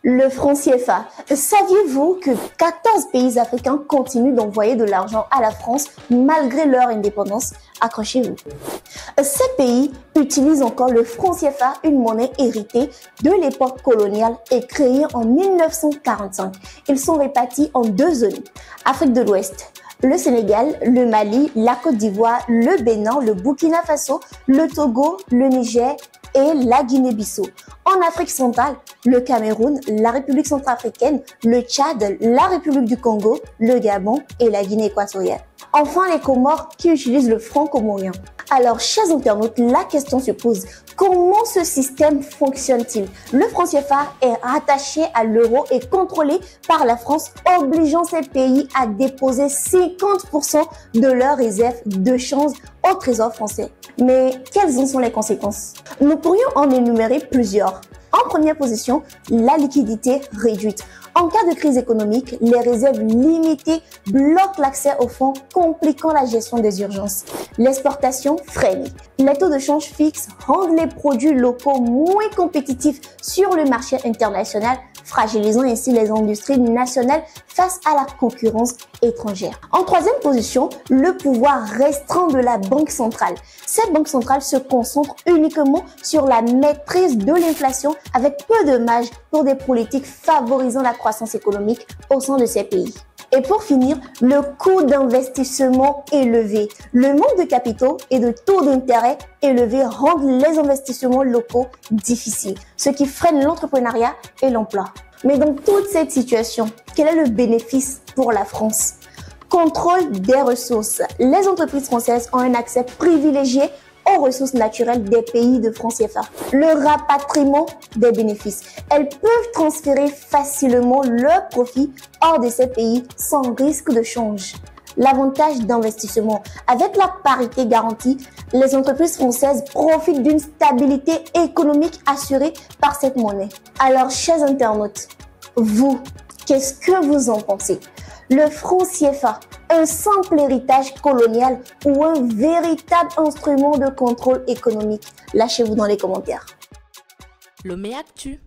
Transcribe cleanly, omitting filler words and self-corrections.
Le franc CFA. Saviez-vous que 14 pays africains continuent d'envoyer de l'argent à la France malgré leur indépendance? Accrochez-vous. Ces pays utilisent encore le franc CFA, une monnaie héritée de l'époque coloniale et créée en 1945. Ils sont répartis en deux zones. Afrique de l'Ouest, le Sénégal, le Mali, la Côte d'Ivoire, le Bénin, le Burkina Faso, le Togo, le Niger et la Guinée-Bissau. En Afrique centrale, le Cameroun, la République centrafricaine, le Tchad, la République du Congo, le Gabon et la Guinée équatoriale. Enfin, les Comores qui utilisent le franc comorien. Alors, chers internautes, la question se pose, comment ce système fonctionne-t-il? Le franc CFA est rattaché à l'euro et contrôlé par la France, obligeant ces pays à déposer 50% de leurs réserves de change au trésor français. Mais quelles en sont les conséquences? Nous pourrions en énumérer plusieurs. En première position, la liquidité réduite. En cas de crise économique, les réserves limitées bloquent l'accès aux fonds, compliquant la gestion des urgences. L'exportation freine. Les taux de change fixes rendent les produits locaux moins compétitifs sur le marché international, fragilisant ainsi les industries nationales face à la concurrence étrangère. En troisième position, le pouvoir restreint de la Banque centrale. Cette banque centrale se concentre uniquement sur la maîtrise de l'inflation avec peu de marge pour des politiques favorisant la croissance économique au sein de ces pays. Et pour finir, le coût d'investissement élevé. Le manque de capitaux et de taux d'intérêt élevés rendent les investissements locaux difficiles, ce qui freine l'entrepreneuriat et l'emploi. Mais dans toute cette situation, quel est le bénéfice pour la France? Contrôle des ressources. Les entreprises françaises ont un accès privilégié aux ressources naturelles des pays de franc CFA. Le rapatriement des bénéfices. Elles peuvent transférer facilement leurs profits hors de ces pays sans risque de change. L'avantage d'investissement. Avec la parité garantie, les entreprises françaises profitent d'une stabilité économique assurée par cette monnaie. Alors, chers internautes, vous, qu'est-ce que vous en pensez? Le franc CFA, un simple héritage colonial ou un véritable instrument de contrôle économique? Lâchez-vous dans les commentaires. Lomé Actu.